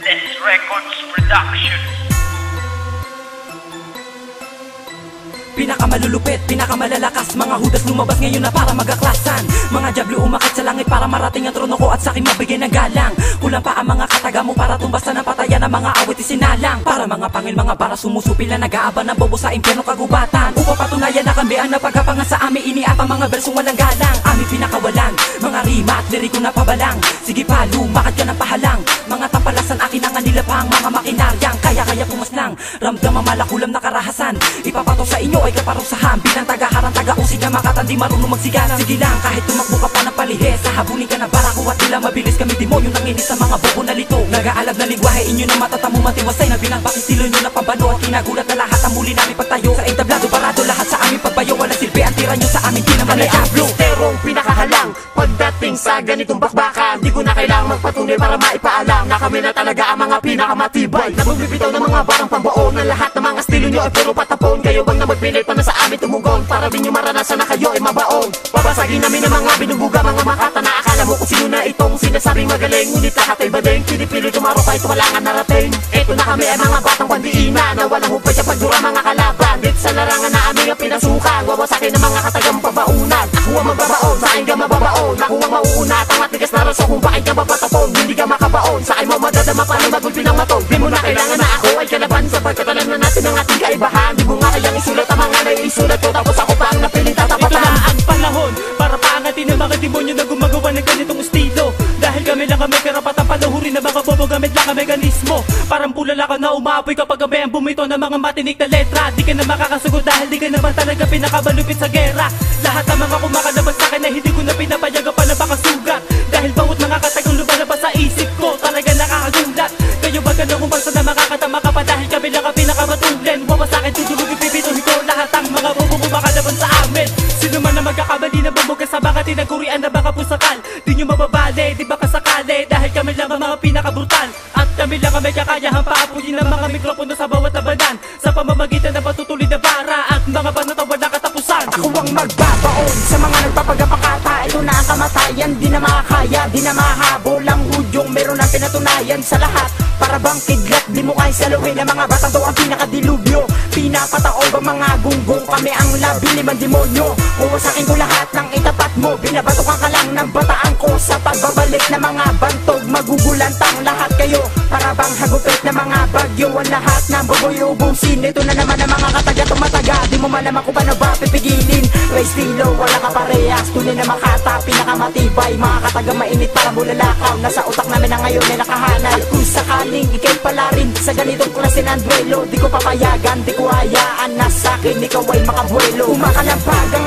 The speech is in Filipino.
Des Records Production. Pinakamalulupit, pinakamalalakas, mga hudas lumabas ngayon na para magaklasan. Mga diablo umakit sa langit para marating ang trono ko at sa akin mabigyan ng galang. Kulang pa ang mga kataga mo para tumbasan ng patayan ng mga awit isinalang. Para mga pangil, mga bara sumusupil na nag-aaban ng bobo sa impyerno kagubatan. Upang patunayan na kambian na pagkapanga sa amin iniapang mga bersong walang galang. Aming pinakawalan, mga rima at liriko na pabalang. Sige pa, lumakad ka ng pahalang. Mga tampalasan akin ang nilapang mga makinaryang kaya pumaslang. Ramdam ang malakulam na karahasan. Ipapato sa inyo ay kaparusahan. Bilang tagaharang taga-usig na makatandi marunong magsigaran. Sige lang kahit tumakbo ka pa ng palihis, hahabulin ka ng barako at tila mabilis kami demonyo nang inis sa mga bobo na lito. Nag-aalab na lingwahe inyo na matatamo matiwasay na binabak estilo nyo na pambano at kinagulat na lahat ang muli namin pagtayo. Sa entablado parado lahat sa aming pagbayo. Wala silbi ang tira nyo sa amin di naman ay ablo. Sterong pinakahalang pagdating sa ganitong bakbakan. Di ko na kailangang magpatunay para maipaalam na kami na talaga ang mga pinakamatibay. Na magbibitaw ng mga barang pambaon na lahat ng mga estilo nyo ay puro patapon. Kayo bang na magpilit pa na sa amin tumugon para din nyo maranasan na kayo ay mabaon. Babasagin namin ang mga binubuga, mga makata na akala mo kung sino na itong sinasabing magaling. Ngunit lahat ay badeng, pinipili tumaro kahit wala nga narating. Eto na kami ay mga batang pandiina na walang hupay sa pagdura mga kalaban. Dito sa larangan na aming ang pinasukan, wawasakin ng mga katagang pabaunan. Ako ang magbabaon, sa akin ka mababaon. Ako ang mauuna, tangat tigas na raso kung bakit ka mapatapon. Hindi ka makabaon, sa akin mo madadama pa ng magulpi ng maton. Di mo na kailangan na ako ay kalaban, sapagkat alam na natin ang ating kaibahan. Di mo nga kayang isulat ang mga naisulat ko, tapos ako pa ang napiling tatapatan. Ito na ang panahon para paangatin ang mga demonyo na gumagawa ng ganitong estilo. Dahil kami lang kami karapatang panuhurin na mga bobo, gamit lang ang mekanismo. Parang pulala ka na umaapoy kapag gabi ang bumito ng mga matinik na letra. Di ka na makakasagot dahil di ka naman talaga pinakabalupit sa gera. Lahat ng mga kumakalabas sa akin na hindi ko na pinapayagan pa na bakasugat. Dahil bawat mga katagang lumalabas sa isip ko talaga nakakagulat. Kayo ba ganun kung basta na makakatama ka pa dahil kami lang ang pinakamatulen. Wawas sa akin tutulog ipipituhin ko lahat ang mga bobo kumakalaban sa amin. Sino man na magkakamali na bumuga sa mga tinagurian na baka pusakal. Di nyo mababali, di ba kasakali dahil kami lang ang mga pinakabrutal. At kami lang ang may kakayahan paapuyin ng mga mikropono sa bawat labanan. Sa pamamagitan ng patutuloy na bara at mga panatawad na katapusan. Ako ang magbabaon sa mga nagpapagapakata. Ito na ang kamatayan, di na makakaya, di na mahabol ang hudyong meron ang pinatunayan sa lahat. Para bang kidlat, di mo kaya saluhin ang mga batang to ang pinakadilubyo. Pinapataob ang mga gunggong, kami ang labi limang demonyo. Uwasakin ko lahat ng itapat mo, binabatukan ka lang ng bataan ko. Sa pagbabalik ng mga bantog, magugulantang lahat kayo. Para bang hagupit na mga bagyo, ang lahat ng baboy ubusin. Ito na naman ang mga kataga tumataga, di mo man naman kung paano ba pipigilin. May estilo, wala ka parehas, tunay na makata, pinakamatibay. Mga kataga mainit para bulalakaw, nasa utak namin na ngayon ay nakahanay. At kung sakaling ikay pala rin sa ganitong klase ng duelo, di ko papayagan, di ko hayaan na sa'kin ikaw ay makabuelo. Kumakalampag ang